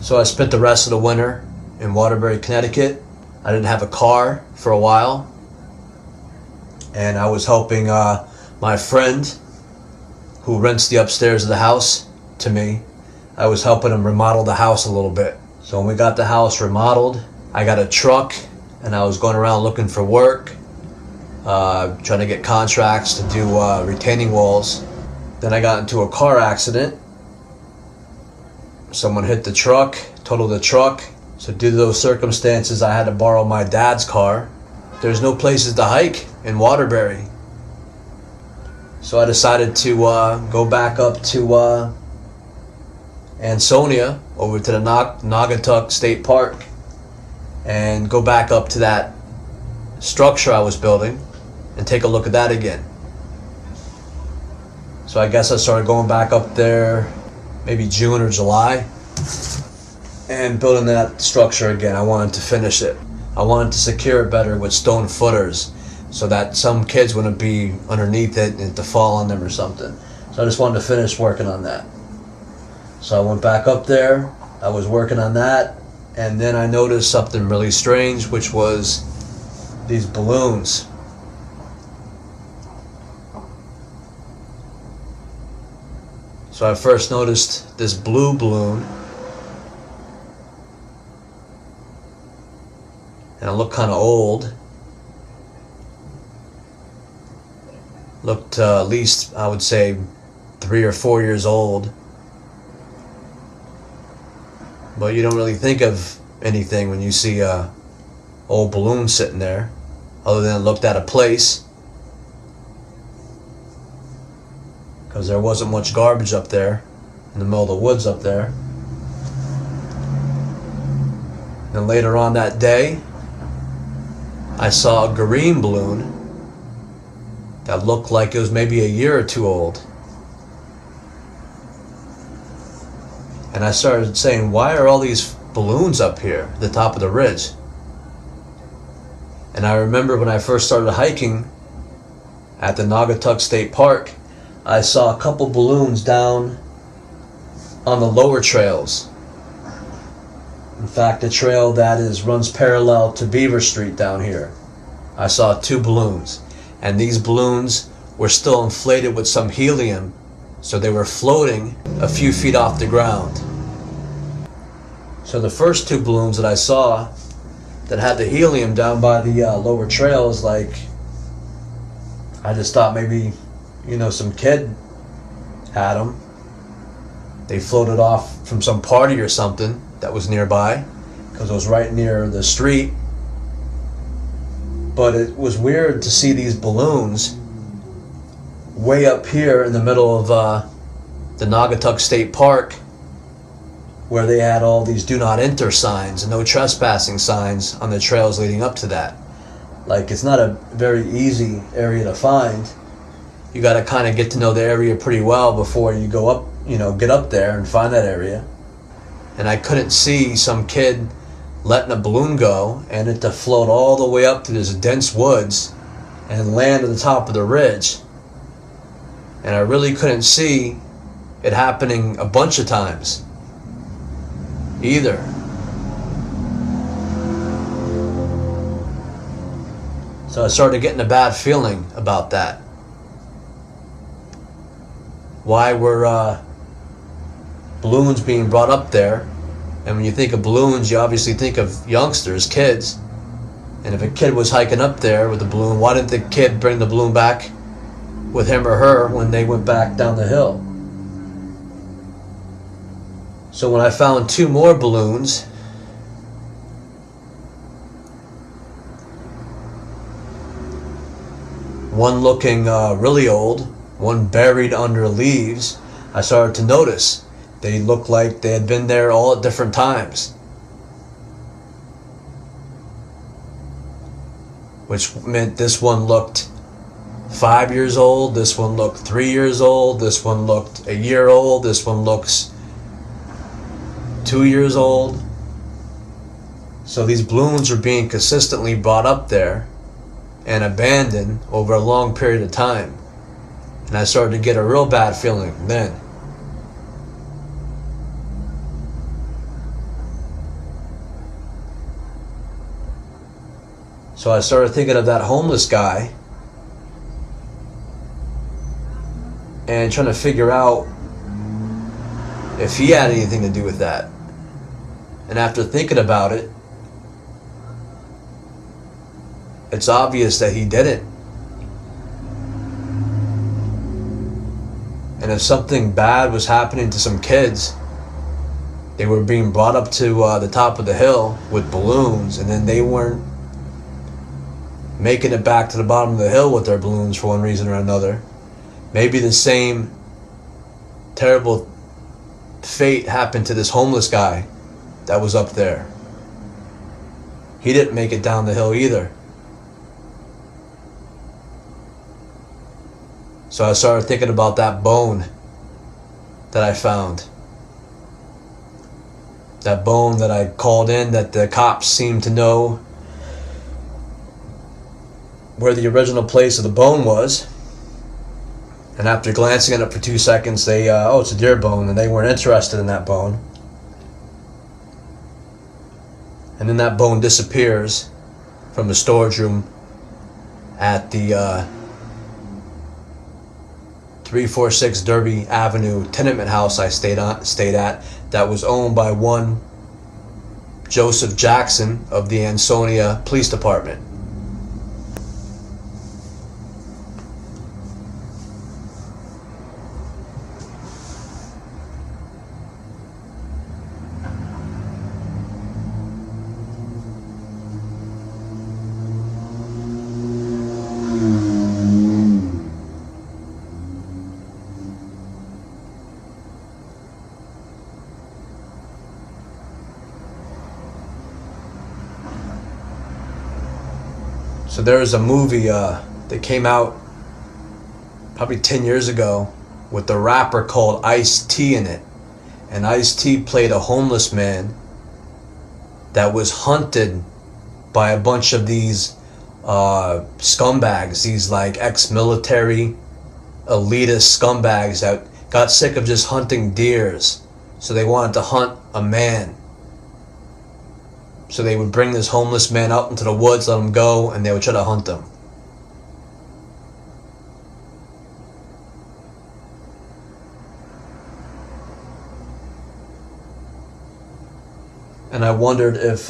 So I spent the rest of the winter in Waterbury, Connecticut. I didn't have a car for a while, and I was helping my friend who rents the upstairs of the house to me. I was helping him remodel the house a little bit. So when we got the house remodeled, I got a truck and I was going around looking for work, trying to get contracts to do retaining walls. Then I got into a car accident. Someone hit the truck, totaled the truck. So due to those circumstances, I had to borrow my dad's car. There's no places to hike in Waterbury. So I decided to go back up to Ansonia, over to the Naugatuck State Park, and go back up to that structure I was building and take a look at that again. So I guess I started going back up there maybe June or July and building that structure again. I wanted to finish it. I wanted to secure it better with stone footers so that some kids wouldn't be underneath it and to fall on them or something. So I just wanted to finish working on that. So I went back up there, I was working on that, and then I noticed something really strange, which was these balloons. So I first noticed this blue balloon, and it looked kind of old. Looked at least, I would say, 3 or 4 years old. But you don't really think of anything when you see a old balloon sitting there, other than it looked out of place, because there wasn't much garbage up there in the middle of the woods up there. Then later on that day, I saw a green balloon that looked like it was maybe a year or two old. And I started saying, why are all these balloons up here at the top of the ridge? And I remember when I first started hiking at the Naugatuck State Park, I saw a couple balloons down on the lower trails. In fact, the trail that runs parallel to Beaver Street down here. I saw 2 balloons, and these balloons were still inflated with some helium, so they were floating a few feet off the ground. So the first 2 balloons that I saw that had the helium down by the lower trails, like, I just thought maybe, some kid had them. They floated off from some party or something that was nearby, because it was right near the street. But it was weird to see these balloons way up here in the middle of the Naugatuck State Park, where they had all these do not enter signs and no trespassing signs on the trails leading up to that. Like, it's not a very easy area to find. You got to kind of get to know the area pretty well before you go up, get up there and find that area. And I couldn't see some kid letting a balloon go and it to float all the way up to this dense woods and land at the top of the ridge. And I really couldn't see it happening a bunch of times either. So I started getting a bad feeling about that. Why were balloons being brought up there? And when you think of balloons, you obviously think of youngsters, kids. And if a kid was hiking up there with a balloon, why didn't the kid bring the balloon back with him or her when they went back down the hill? So when I found 2 more balloons, one looking really old, one buried under leaves, I started to notice they looked like they had been there all at different times. Which meant this one looked 5 years old, this one looked 3 years old, this one looked a year old, this one looks 2 years old. So these balloons are being consistently brought up there and abandoned over a long period of time. And I started to get a real bad feeling then. So I started thinking of that homeless guy and trying to figure out if he had anything to do with that. And after thinking about it, it's obvious that he didn't. And if something bad was happening to some kids, they were being brought up to the top of the hill with balloons, and then they weren't making it back to the bottom of the hill with their balloons for one reason or another. Maybe the same terrible fate happened to this homeless guy that was up there. He didn't make it down the hill either. So I started thinking about that bone that I found. That bone that I called in, that the cops seemed to know where the original place of the bone was. And after glancing at it for 2 seconds, they, oh, it's a deer bone, and they weren't interested in that bone. And then that bone disappears from the storage room at the 346 Derby Avenue tenement house I stayed at, that was owned by one Joseph Jackson of the Ansonia Police Department. So there was a movie that came out probably 10 years ago with the rapper called Ice-T in it. And Ice-T played a homeless man that was hunted by a bunch of these scumbags, these like ex-military elitist scumbags that got sick of just hunting deers. So they wanted to hunt a man. So they would bring this homeless man out into the woods, let him go, and they would try to hunt him. And I wondered if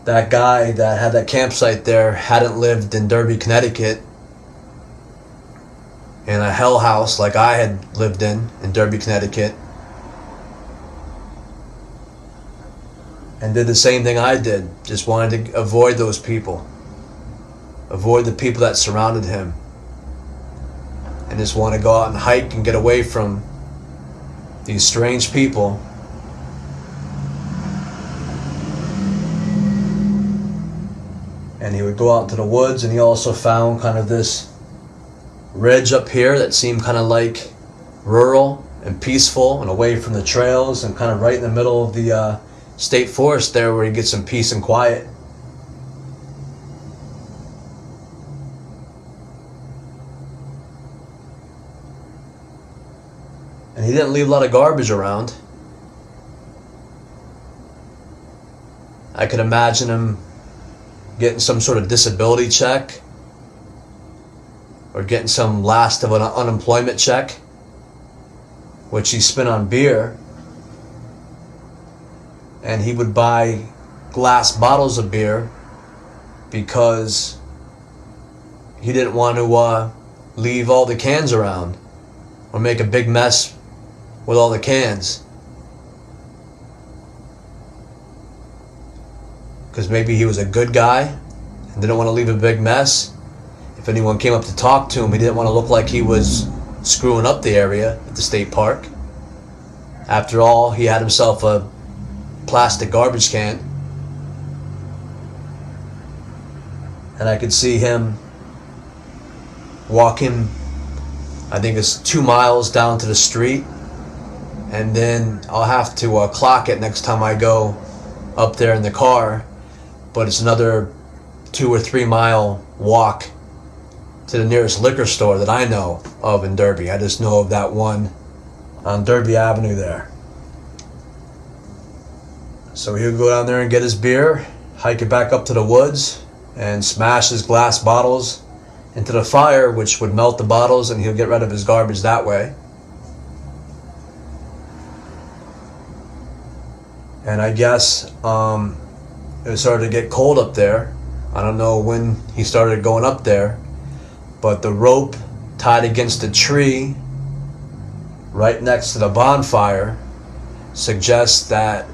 that guy that had that campsite there hadn't lived in Derby, Connecticut, in a hell house like I had lived in Derby, Connecticut, and did the same thing I did. Just wanted to avoid those people, avoid the people that surrounded him, and just want to go out and hike and get away from these strange people. And he would go out into the woods, and he also found kind of this ridge up here that seemed kind of like rural and peaceful and away from the trails, and kind of right in the middle of the state forest there where you get some peace and quiet. And he didn't leave a lot of garbage around. I could imagine him getting some sort of disability check, or getting some last of an unemployment check, which he spent on beer. And he would buy glass bottles of beer because he didn't want to leave all the cans around or make a big mess with all the cans. Because maybe he was a good guy and didn't want to leave a big mess. If anyone came up to talk to him, he didn't want to look like he was screwing up the area at the state park. After all, he had himself a plastic garbage can. And I could see him walking, I think it's 2 miles down to the street, and then I'll have to clock it next time I go up there in the car, but it's another 2 or 3 mile walk to the nearest liquor store that I know of in Derby. I just know of that one on Derby Avenue there. So he would go down there and get his beer, hike it back up to the woods, and smash his glass bottles into the fire, which would melt the bottles, and he'll get rid of his garbage that way. And I guess it started to get cold up there. I don't know when he started going up there, but the rope tied against a tree right next to the bonfire suggests that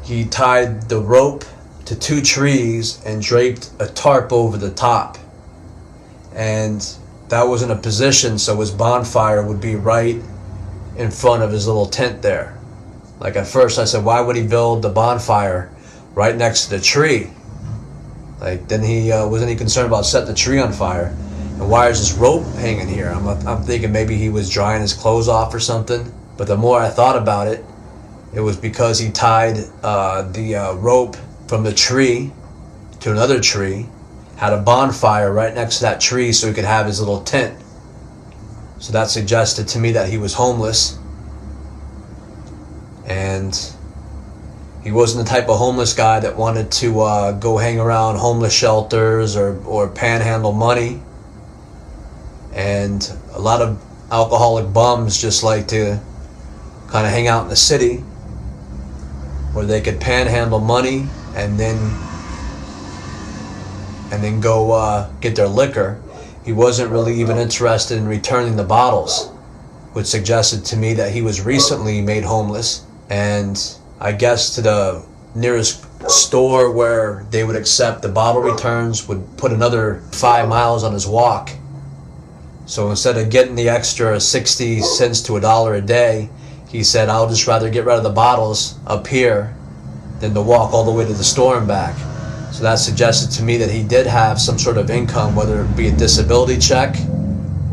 he tied the rope to 2 trees and draped a tarp over the top. And that was in a position so his bonfire would be right in front of his little tent there. Like at first I said, why would he build the bonfire right next to the tree? Like, then he wasn't he concerned about setting the tree on fire? And why is this rope hanging here? I'm thinking maybe he was drying his clothes off or something. But the more I thought about it, it was because he tied the rope from the tree to another tree, had a bonfire right next to that tree so he could have his little tent. So that suggested to me that he was homeless. And he wasn't the type of homeless guy that wanted to go hang around homeless shelters or panhandle money. And a lot of alcoholic bums just like to kind of hang out in the city where they could panhandle money and then go get their liquor. He wasn't really even interested in returning the bottles, which suggested to me that he was recently made homeless. And I guess to the nearest store where they would accept the bottle returns would put another 5 miles on his walk. So instead of getting the extra 60 cents to $1 a day, he said, I'll just rather get rid of the bottles up here than to walk all the way to the store and back. So that suggested to me that he did have some sort of income, whether it be a disability check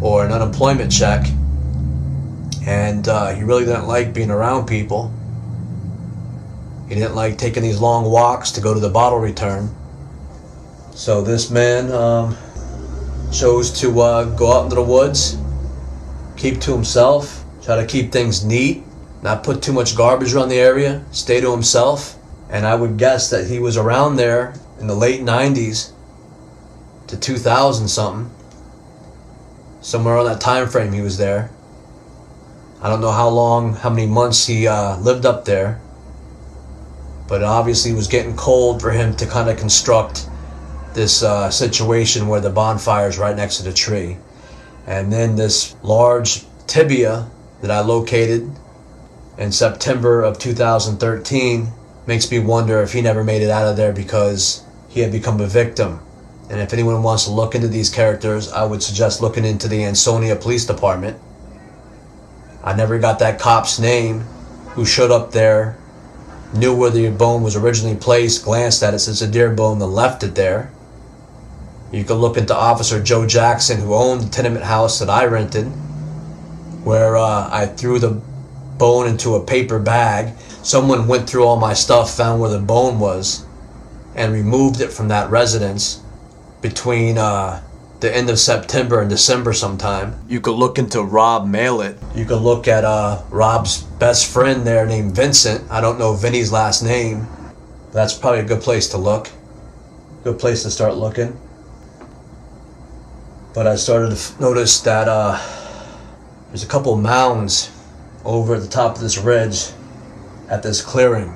or an unemployment check. And he really didn't like being around people. He didn't like taking these long walks to go to the bottle return. So this man chose to go out into the woods, keep to himself, try to keep things neat, not put too much garbage around the area, stay to himself. And I would guess that he was around there in the late 90s to 2000 something. Somewhere around that time frame he was there. I don't know how many months he lived up there. But it obviously was getting cold for him to kind of construct this situation where the bonfire is right next to the tree. And then this large tibia that I located in September of 2013 makes me wonder if he never made it out of there because he had become a victim. And if anyone wants to look into these characters, I would suggest looking into the Ansonia Police Department. I never got that cop's name who showed up there, knew where the bone was originally placed, glanced at it, says a deer bone, then left it there. You can look into Officer Joe Jackson, who owned the tenement house that I rented, where I threw the bone into a paper bag. Someone went through all my stuff, found where the bone was, and removed it from that residence between the end of September and December sometime. You could look into Rob Mailet. You could look at Rob's best friend there named Vincent. I don't know Vinny's last name. That's probably a good place to look. Good place to start looking. But I started to notice that there's a couple mounds over at the top of this ridge at this clearing.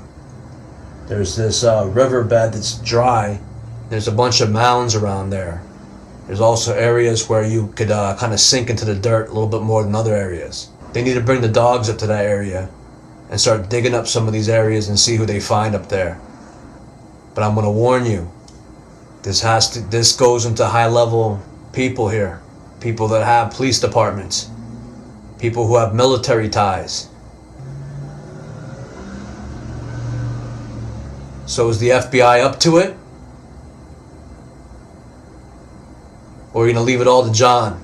There's this riverbed that's dry. There's a bunch of mounds around there. There's also areas where you could kind of sink into the dirt a little bit more than other areas. They need to bring the dogs up to that area and start digging up some of these areas and see who they find up there. But I'm going to warn you, this goes into high-level people here, people that have police departments, people who have military ties. So is the FBI up to it? Or are you going to leave it all to John?